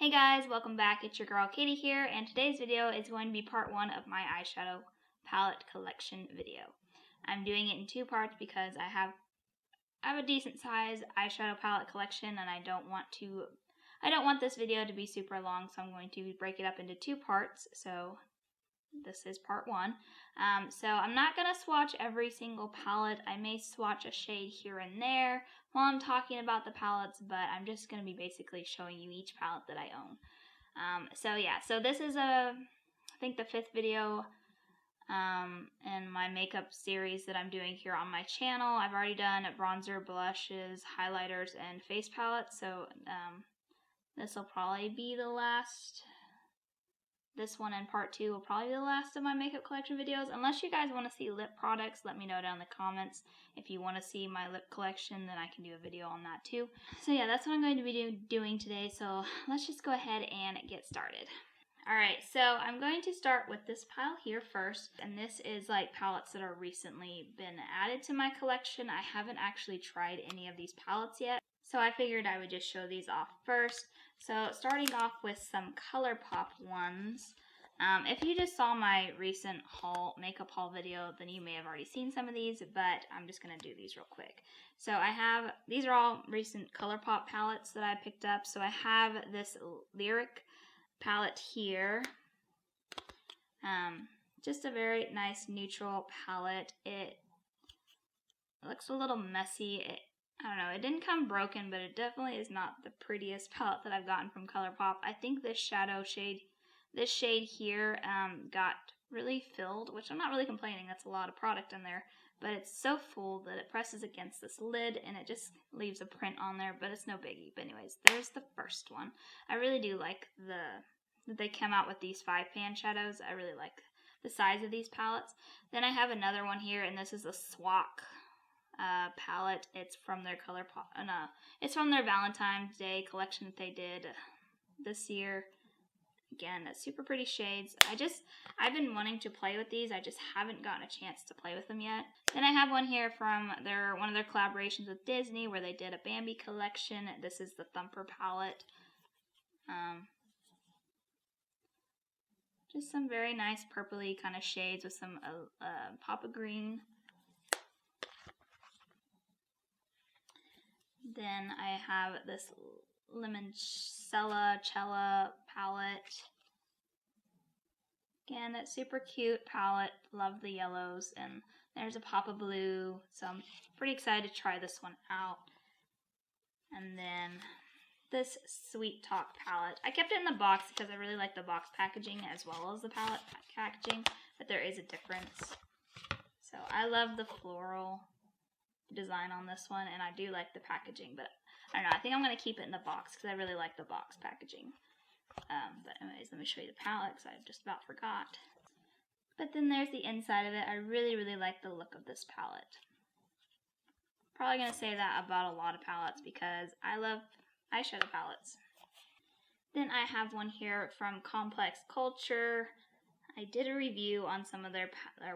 Hey guys, welcome back. It's your girl Katie here, and today's video is going to be part 1 of my eyeshadow palette collection video. I'm doing it in 2 parts because I have a decent size eyeshadow palette collection, and I don't want this video to be super long, so I'm going to break it up into 2 parts. So this is part 1. So I'm not going to swatch every single palette. I may swatch a shade here and there while I'm talking about the palettes, but I'm just going to be basically showing you each palette that I own. So this is I think the 5th video in my makeup series that I'm doing here on my channel. I've already done bronzer, blushes, highlighters, and face palettes, so this will probably be the last. This one and part 2 will probably be the last of my makeup collection videos. Unless you guys want to see lip products, let me know down in the comments. If you want to see my lip collection, then I can do a video on that too. So yeah, that's what I'm going to be doing today. So let's just go ahead and get started. Alright, so I'm going to start with this pile here first. And this is like palettes that are recently been added to my collection. I haven't actually tried any of these palettes yet, so I figured I would just show these off first. So starting off with some Colourpop ones. If you just saw my recent makeup haul video, then you may have already seen some of these, but I'm just going to do these real quick. So these are all recent Colourpop palettes that I picked up. So I have this Lyric palette here. Just a very nice neutral palette. It looks a little messy. I don't know, it didn't come broken, but it definitely is not the prettiest palette that I've gotten from Colourpop. I think this shade here got really filled, which I'm not really complaining, that's a lot of product in there, but it's so full that it presses against this lid and it just leaves a print on there, but it's no biggie. But anyways, there's the first one. I really do like that they come out with these 5-pan shadows. I really like the size of these palettes. Then I have another one here, and this is a Swatch palette. It's from their it's from their Valentine's Day collection that they did this year. Again, super pretty shades. I've been wanting to play with these. I just haven't gotten a chance to play with them yet. Then I have one here from one of their collaborations with Disney where they did a Bambi collection. This is the Thumper Palette. Just some very nice purpley kind of shades with some pop of green. Then I have this Limoncello palette. Again, that's super cute palette. Love the yellows. And there's a pop of blue. So I'm pretty excited to try this one out. And then this Sweet Talk palette. I kept it in the box because I really like the box packaging as well as the palette packaging. But there is a difference. So I love the floral design on this one, and I do like the packaging, but I don't know, I think I'm going to keep it in the box because I really like the box packaging. But anyways, let me show you the palette because I just about forgot. But then there's the inside of it. I really, really like the look of this palette. Probably going to say that about a lot of palettes because I love eyeshadow palettes. Then I have one here from Subculture. I did a review on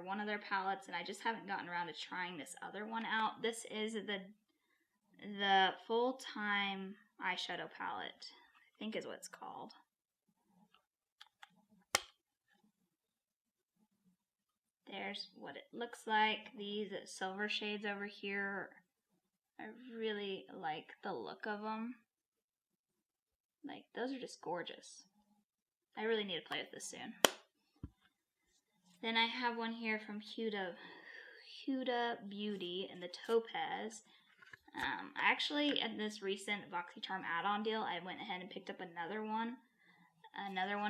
one of their palettes, and I just haven't gotten around to trying this other one out. This is the full-time eyeshadow palette, I think is what it's called. There's what it looks like. These silver shades over here, I really like the look of them. Like, those are just gorgeous. I really need to play with this soon. Then I have one here from Huda Beauty in the Topaz. Actually, at this recent BoxyCharm add-on deal, I went ahead and picked up another one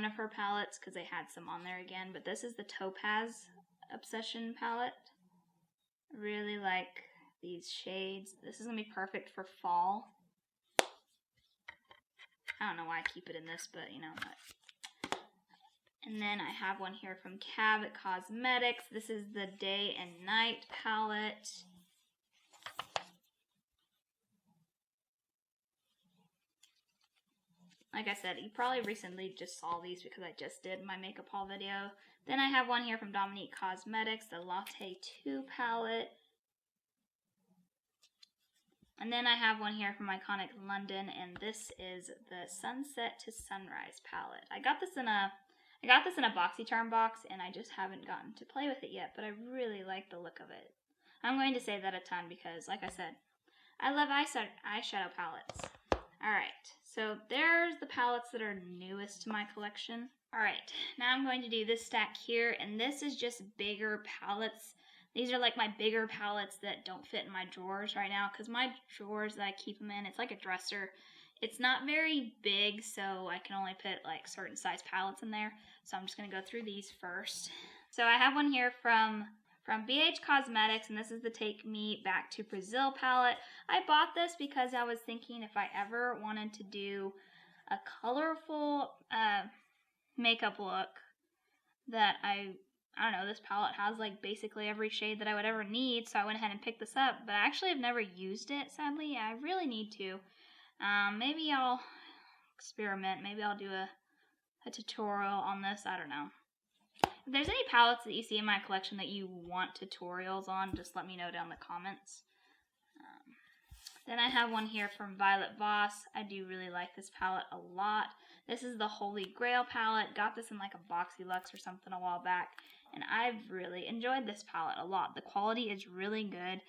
of her palettes because they had some on there again. But this is the Topaz Obsession palette. I really like these shades. This is going to be perfect for fall. I don't know why I keep it in this, but you know what. And then I have one here from Cabot Cosmetics. This is the Day and Night palette. Like I said, you probably recently just saw these because I just did my makeup haul video. Then I have one here from Dominique Cosmetics, the Latte 2 palette. And then I have one here from Iconic London, and this is the Sunset to Sunrise palette. I got this in a BoxyCharm box, and I just haven't gotten to play with it yet, but I really like the look of it. I'm going to say that a ton because, like I said, I love eyeshadow palettes. Alright, so there's the palettes that are newest to my collection. Alright, now I'm going to do this stack here, and this is just bigger palettes. These are like my bigger palettes that don't fit in my drawers right now, because my drawers that I keep them in, it's like a dresser. It's not very big, so I can only put like certain size palettes in there. So I'm just going to go through these first. So I have one here from BH Cosmetics, and this is the Take Me Back to Brazil palette. I bought this because I was thinking if I ever wanted to do a colorful makeup look that I don't know, this palette has like basically every shade that I would ever need, so I went ahead and picked this up, but I actually have never used it, sadly. I really need to. Maybe I'll experiment. Maybe I'll do a tutorial on this. I don't know. If there's any palettes that you see in my collection that you want tutorials on, just let me know down in the comments. Then I have one here from Violet Voss. I do really like this palette a lot. This is the Holy Grail palette. Got this in like a Boxy Luxe or something a while back, and I've really enjoyed this palette a lot. The quality is really good,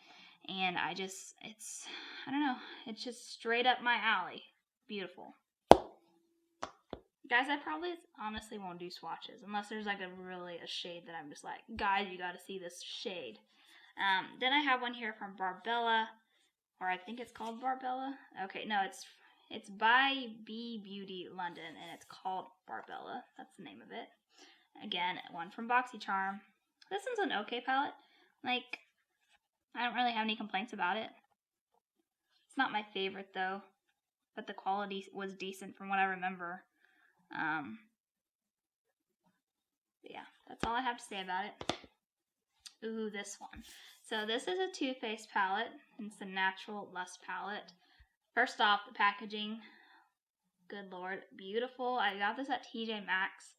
and I don't know, it's just straight up my alley. Beautiful. Guys, I probably honestly won't do swatches unless there's like a shade that I'm just like, guys, you gotta see this shade. Then I have one here from Barbella, or I think it's called Barbella. Okay, no, it's by B Beauty London, and it's called Barbella. That's the name of it. Again, one from BoxyCharm. This one's an okay palette. Like, I don't really have any complaints about it. It's not my favorite though, but the quality was decent from what I remember. Yeah, that's all I have to say about it. Ooh, this one. So this is a Too Faced palette. It's a Natural Lust palette. First off, the packaging. Good lord, beautiful. I got this at TJ Maxx.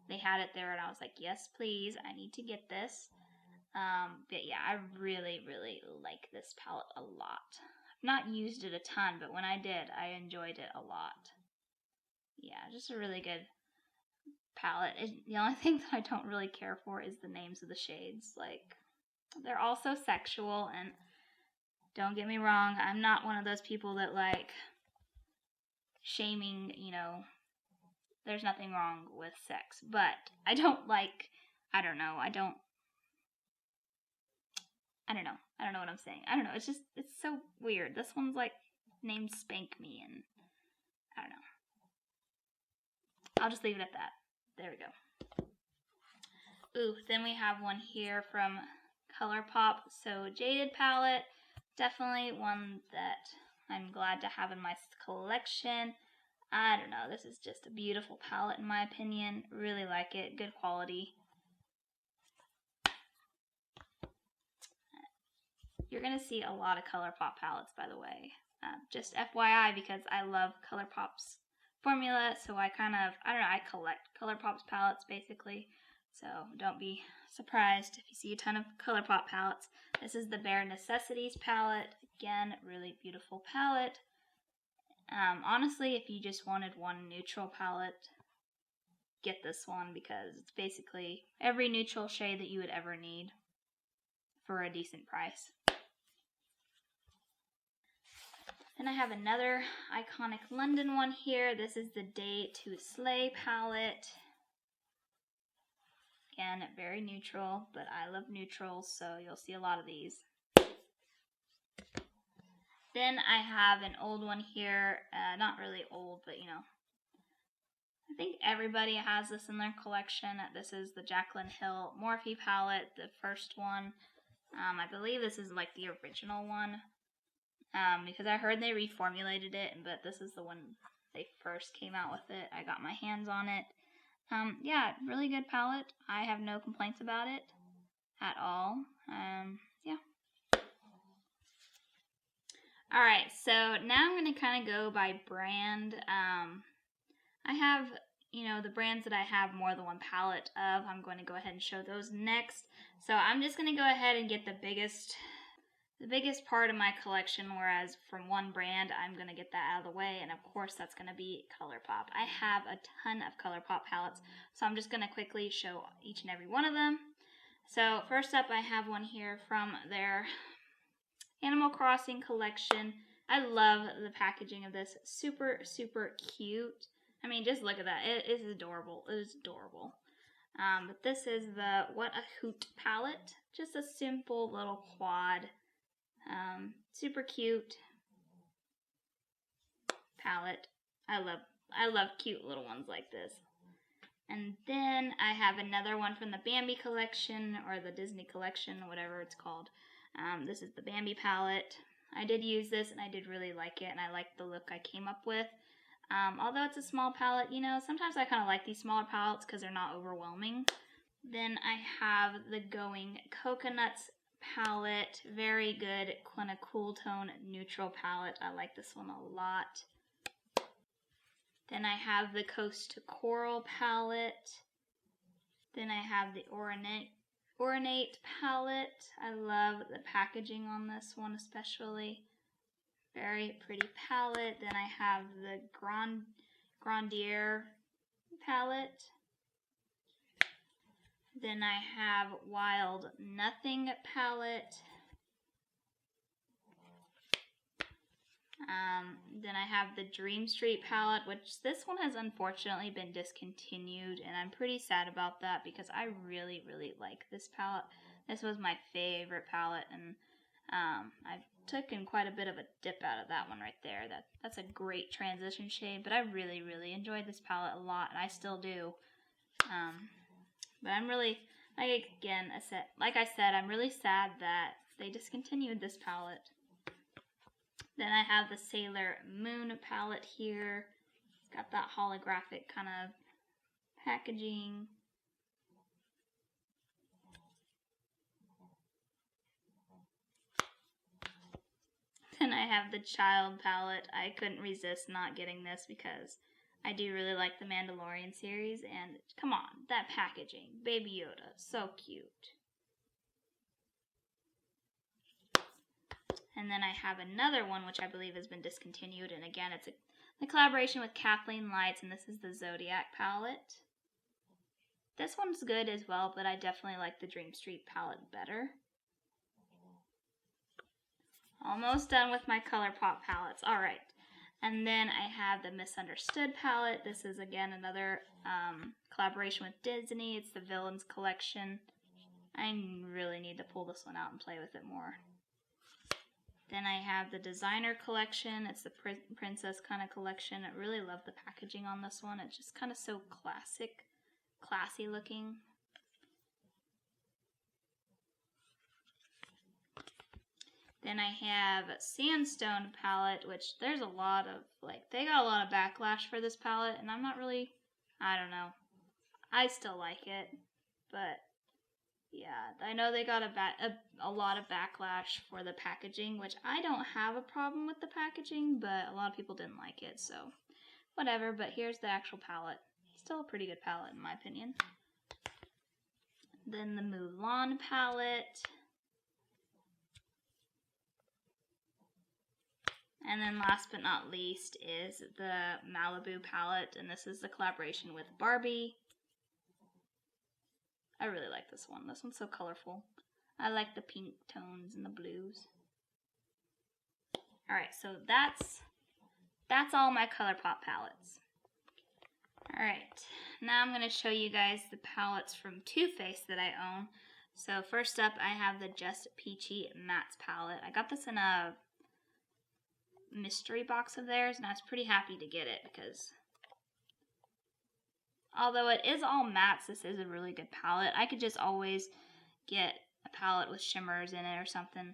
They had it there, and I was like, yes, please. I need to get this. But yeah, I really, really like this palette a lot. I've not used it a ton, but when I did, I enjoyed it a lot. Yeah, just a really good palette. The only thing that I don't really care for is the names of the shades. Like, they're all so sexual, and don't get me wrong, I'm not one of those people that like shaming, you know, there's nothing wrong with sex, but I don't like, I don't know what I'm saying. I don't know, it's so weird. This one's like named Spank Me, and I don't know. I'll just leave it at that. There we go. Ooh, then we have one here from Colourpop. So Jaded palette, definitely one that I'm glad to have in my collection. I don't know, this is just a beautiful palette in my opinion. Really like it, good quality. You're going to see a lot of Colourpop palettes, by the way. Just FYI, because I love Colourpop's formula, so I collect Colourpop's palettes, basically. So don't be surprised if you see a ton of Colourpop palettes. This is the Bare Necessities palette. Again, really beautiful palette. Honestly, if you just wanted one neutral palette, get this one, because it's basically every neutral shade that you would ever need for a decent price. Then I have another Iconic London one here. This is the Day to Slay palette. Again, very neutral, but I love neutrals, so you'll see a lot of these. Then I have an old one here. Not really old, but you know, I think everybody has this in their collection. This is the Jaclyn Hill Morphe palette, the first one. I believe this is like the original one. Because I heard they reformulated it, but this is the one they first came out with it. I got my hands on it. Yeah, really good palette. I have no complaints about it at all. Yeah. Alright, so now I'm going to kind of go by brand. I have, you know, the brands that I have more than one palette of. I'm going to go ahead and show those next. So I'm just going to go ahead and get the biggest the biggest part of my collection, whereas from one brand, I'm going to get that out of the way, and of course that's going to be Colourpop. I have a ton of Colourpop palettes, so I'm just going to quickly show each and every one of them. So first up, I have one here from their Animal Crossing collection. I love the packaging of this. Super, super cute. I mean, just look at that. It is adorable. It is adorable. But this is the What a Hoot palette. Just a simple little quad. Super cute palette. I love cute little ones like this. And then I have another one from the Bambi collection, or the Disney collection, whatever it's called. This is the Bambi palette. I did use this and I did really like it, and I liked the look I came up with. Although it's a small palette, you know, sometimes I kind of like these smaller palettes because they're not overwhelming. Then I have the Going Coconuts palette. Very good, kind of cool tone neutral palette. I like this one a lot. Then I have the Coast to Coral palette. Then I have the Ornate palette. I love the packaging on this one especially. Very pretty palette. Then I have the Grandier palette. Then I have Wild Nothing palette. Then I have the Dream Street palette, which this one has unfortunately been discontinued, and I'm pretty sad about that because I really, really like this palette. This was my favorite palette, and I've taken quite a bit of a dip out of that one right there. That's a great transition shade, but I really, really enjoyed this palette a lot, and I still do. But I'm really, like I said, I'm really sad that they discontinued this palette. Then I have the Sailor Moon palette here. It's got that holographic kind of packaging. Then I have the Child palette. I couldn't resist not getting this because I do really like the Mandalorian series, and come on, that packaging. Baby Yoda, so cute. And then I have another one which I believe has been discontinued, and again it's a collaboration with Kathleen Lights, and this is the Zodiac palette. This one's good as well, but I definitely like the Dream Street palette better. Almost done with my Colourpop palettes. Alright. And then I have the Misunderstood palette. This is again another collaboration with Disney. It's the Villains collection. I really need to pull this one out and play with it more. Then I have the Designer collection. It's the princess kind of collection. I really love the packaging on this one. It's just kind of so classy looking. Then I have Sandstone Palette, which there's a lot of, they got a lot of backlash for this palette, and I'm not really, I don't know. I still like it, but yeah, I know they got a lot of backlash for the packaging, which I don't have a problem with the packaging, but a lot of people didn't like it, so whatever. But here's the actual palette. Still a pretty good palette in my opinion. Then the Mulan palette. And then last but not least is the Malibu palette, and this is the collaboration with Barbie. I really like this one. This one's so colorful. I like the pink tones and the blues. Alright, so that's all my Colourpop palettes. Alright, now I'm going to show you guys the palettes from Too Faced that I own. So first up, I have the Just Peachy Mattes palette. I got this in a mystery box of theirs, and I was pretty happy to get it because although it is all mattes, this is a really good palette. I could just always get a palette with shimmers in it or something,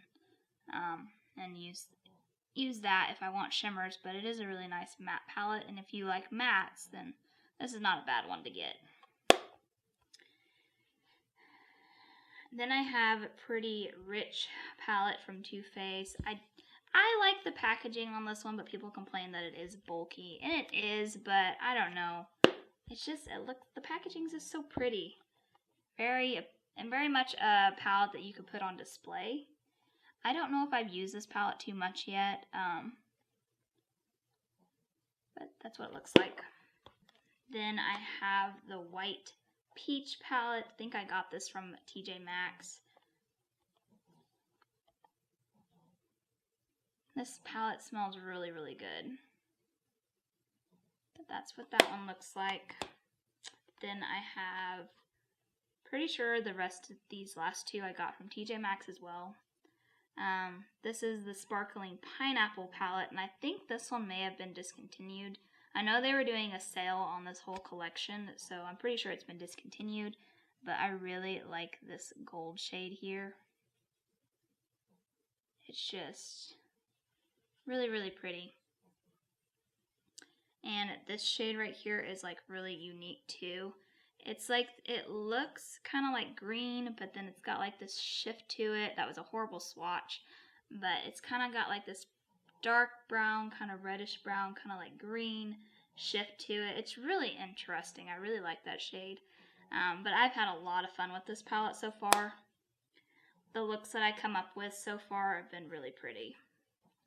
and use that if I want shimmers, but it is a really nice matte palette, and if you like mattes, then this is not a bad one to get. Then I have a Pretty Rich palette from Too Faced. I like the packaging on this one, but people complain that it is bulky, and it is, but I don't know. It's just, the packaging is just so pretty. Very much a palette that you could put on display. I don't know if I've used this palette too much yet, but that's what it looks like. Then I have the white peach palette. I think I got this from TJ Maxx. This palette smells really, really good. But that's what that one looks like. Then I have, pretty sure the rest of these last two I got from TJ Maxx as well. This is the Sparkling Pineapple palette, and I think this one may have been discontinued. I know they were doing a sale on this whole collection, so I'm pretty sure it's been discontinued, but I really like this gold shade here. It's just really, really pretty. And this shade right here is like really unique too. It's like, it looks kind of like green, but then it's got like this shift to it. That was a horrible swatch, but it's kind of got like this dark brown, kind of reddish brown, kind of like green shift to it. It's really interesting. I really like that shade. But I've had a lot of fun with this palette so far. The looks that I come up with so far have been really pretty.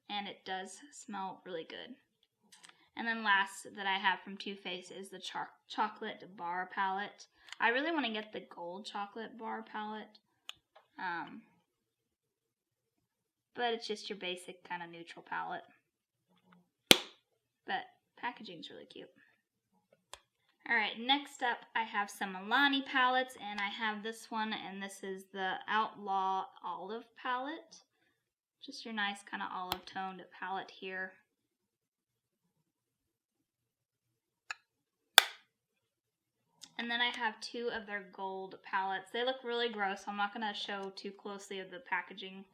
And it does smell really good. And then last that I have from Too Faced is the Chocolate Bar Palette. I really want to get the Gold Chocolate Bar Palette. But it's just your basic kind of neutral palette. But packaging's really cute. Alright, next up I have some Milani palettes, and I have this one, and this is the Outlaw Olive Palette. Just your nice kind of olive toned palette here. And then I have two of their gold palettes. They look really gross, so I'm not going to show too closely of the packaging,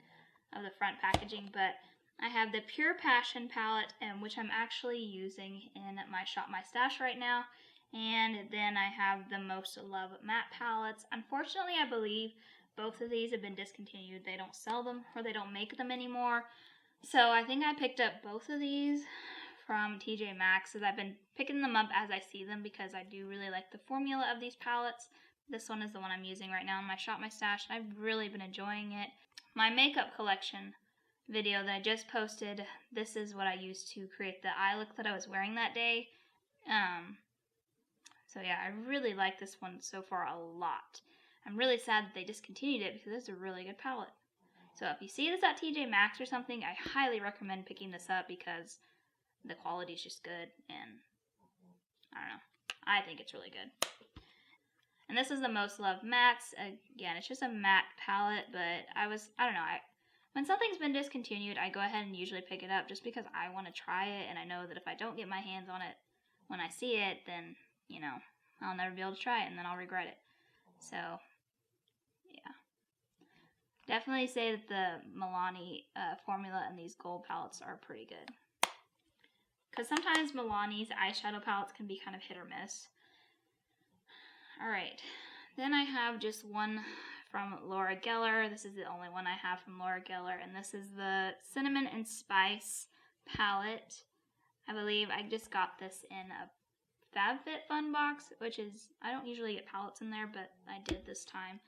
of the front packaging, but I have the Pure Passion palette, which I'm actually using in my Shop My Stash right now. And then I have the Most Love matte palettes. Unfortunately, I believe both of these have been discontinued. They don't sell them, or they don't make them anymore. So I think I picked up both of these from TJ Maxx, because I've been picking them up as I see them, because I do really like the formula of these palettes. This one is the one I'm using right now in my Shop My Stash, and I've really been enjoying it. My makeup collection video that I just posted, this is what I used to create the eye look that I was wearing that day. So yeah, I really like this one so far a lot. I'm really sad that they discontinued it, because it's a really good palette. So if you see this at TJ Maxx or something, I highly recommend picking this up, because the quality is just good, and I don't know, I think it's really good. And this is the Most Love Mattes. Again, it's just a matte palette, but I don't know, when something's been discontinued, I go ahead and usually pick it up just because I want to try it, and I know that if I don't get my hands on it when I see it, then, you know, I'll never be able to try it, and then I'll regret it. So, yeah. Definitely say that the Milani formula and these gold palettes are pretty good. Because sometimes Milani's eyeshadow palettes can be kind of hit or miss. Alright, then I have just one from Laura Geller. This is the only one I have from Laura Geller, and this is the Cinnamon and Spice palette. I believe I just got this in a FabFitFun box, which is, I don't usually get palettes in there, but I did this time.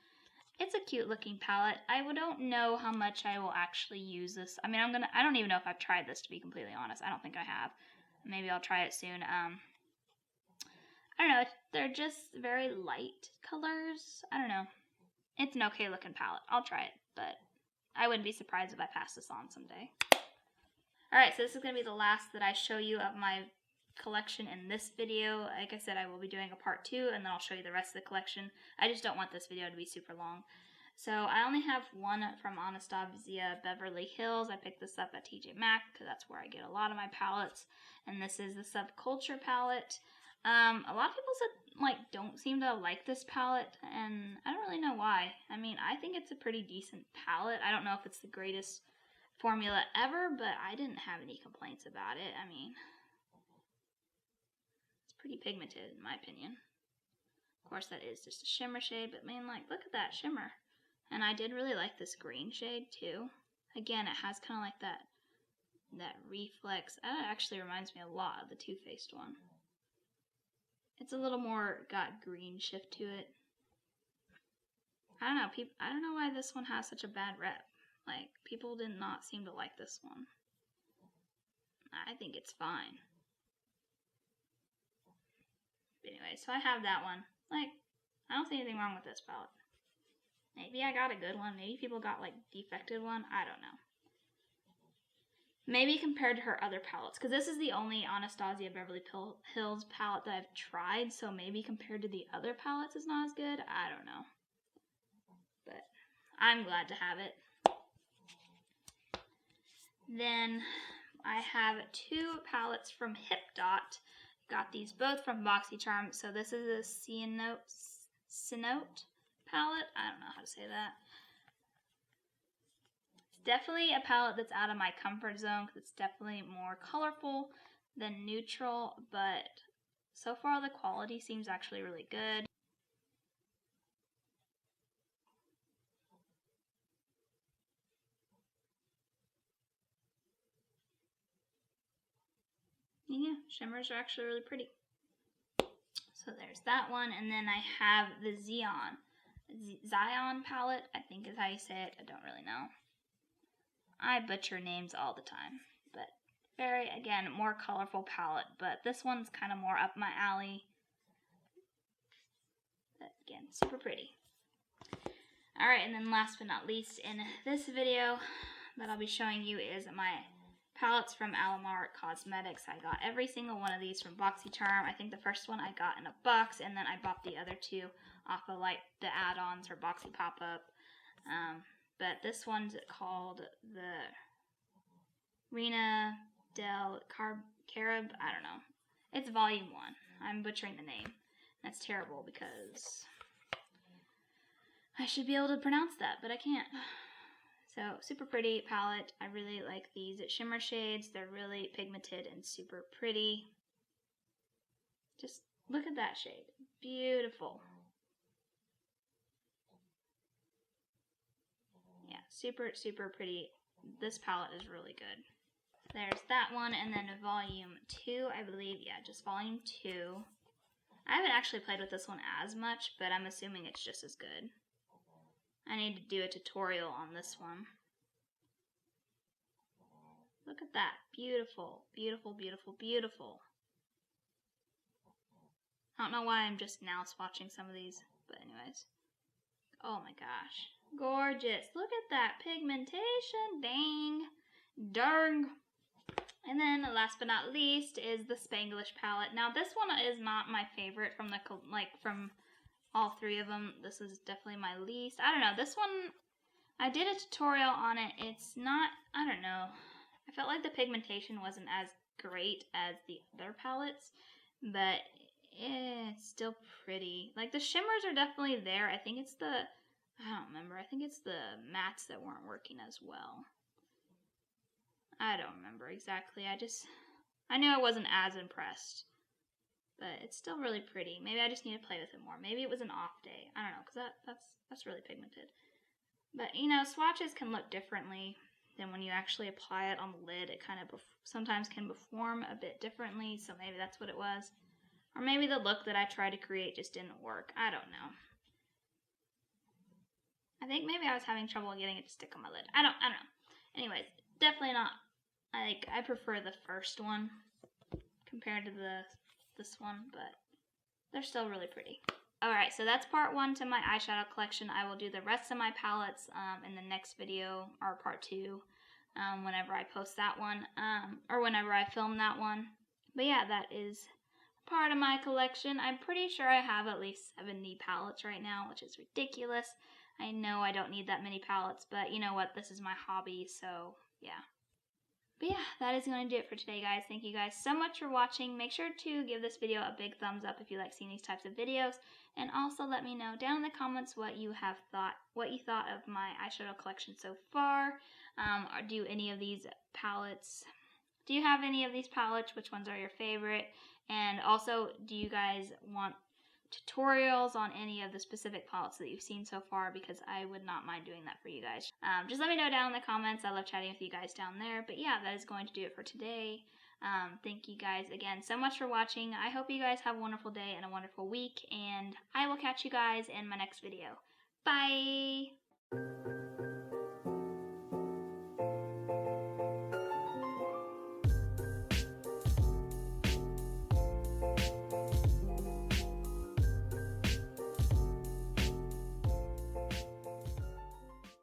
It's a cute looking palette. I don't know how much I will actually use this. I mean, I don't even know if I've tried this, to be completely honest. I don't think I have. Maybe I'll try it soon. I don't know. They're just very light colors. I don't know. It's an okay looking palette. I'll try it, but I wouldn't be surprised if I pass this on someday. Alright, so this is going to be the last that I show you of my collection in this video. Like I said, I will be doing a part 2, and then I'll show you the rest of the collection. I just don't want this video to be super long. So I only have one from Anastasia Beverly Hills. I picked this up at TJ Maxx because that's where I get a lot of my palettes. And this is the Subculture Palette. A lot of people don't seem to like this palette, and I don't really know why. I mean, I think it's a pretty decent palette. I don't know if it's the greatest formula ever, but I didn't have any complaints about it. I mean, it's pretty pigmented in my opinion. Of course, that is just a shimmer shade, but man, look at that shimmer. And I did really like this green shade too. Again, it has kind of like that reflex. That actually reminds me a lot of the Too Faced one. It's a little more got green shift to it. I don't know, I don't know why this one has such a bad rep. Like, people did not seem to like this one. I think it's fine. But anyway, so I have that one. Like, I don't see anything wrong with this palette. Maybe I got a good one. Maybe people got, like, defective one. I don't know. Maybe compared to her other palettes, because this is the only Anastasia Beverly Hills palette that I've tried, so maybe compared to the other palettes it's not as good. I don't know. But I'm glad to have it. Then I have 2 palettes from Hip Dot. Got these both from BoxyCharm. So this is a Cenote palette. I don't know how to say that. It's definitely a palette that's out of my comfort zone because it's definitely more colorful than neutral, but so far the quality seems actually really good. Yeah, shimmers are actually really pretty. So there's that one, and then I have the Zeon palette, I think is how you say it. I don't really know. I butcher names all the time, but very, again, more colorful palette, but this one's kind of more up my alley. But again, super pretty. Alright, and then last but not least in this video that I'll be showing you is my palettes from Cabot Cosmetics. I got every single one of these from BoxyCharm. I think the first one I got in a box, and then I bought the other 2 off of like the add-ons or Boxy Pop-Up. But this one's called the Reina del Carib. I don't know. It's volume 1. I'm butchering the name. That's terrible because I should be able to pronounce that, but I can't. So, super pretty palette. I really like these shimmer shades. They're really pigmented and super pretty. Just look at that shade. Beautiful. Yeah, super, super pretty. This palette is really good. There's that one, and then volume 2, I believe. Yeah, just volume 2. I haven't actually played with this one as much, but I'm assuming it's just as good. I need to do a tutorial on this one. Look at that. Beautiful, beautiful, beautiful, beautiful. I don't know why I'm just now swatching some of these, but anyways. Oh my gosh. Gorgeous. Look at that pigmentation. Dang. Darn. And then last but not least is the Spanglish palette. Now this one is not my favorite from the from all 3 of them. This is definitely my least. I don't know. This one, I did a tutorial on it. It's not, I don't know. I felt like the pigmentation wasn't as great as the other palettes, but it's still pretty. Like the shimmers are definitely there. I think it's the, I don't remember. I think it's the mattes that weren't working as well. I don't remember exactly. I knew I wasn't as impressed. But it's still really pretty. Maybe I just need to play with it more. Maybe it was an off day. I don't know, because that's really pigmented. But, you know, swatches can look differently than when you actually apply it on the lid. It kind of sometimes can perform a bit differently, so maybe that's what it was. Or maybe the look that I tried to create just didn't work. I don't know. I think maybe I was having trouble getting it to stick on my lid. I don't know. Anyways, definitely not. I prefer the first one compared to this one, but they're still really pretty. Alright, so that's part 1 to my eyeshadow collection. I will do the rest of my palettes in the next video, or part 2, whenever I post that one, or whenever I film that one. But yeah, that is part of my collection. I'm pretty sure I have at least 70 palettes right now, which is ridiculous. I know I don't need that many palettes, but you know what? This is my hobby, so yeah. But yeah, that is going to do it for today, guys. Thank you guys so much for watching. Make sure to give this video a big thumbs up if you like seeing these types of videos. And also let me know down in the comments what you thought of my eyeshadow collection so far. Or do any of these palettes, do you have any of these palettes? Which ones are your favorite? And also, do you guys want tutorials on any of the specific palettes that you've seen so far, because I would not mind doing that for you guys. Just let me know down in the comments. I love chatting with you guys down there. But yeah, that is going to do it for today. Thank you guys again so much for watching. I hope you guys have a wonderful day and a wonderful week, and I will catch you guys in my next video. Bye!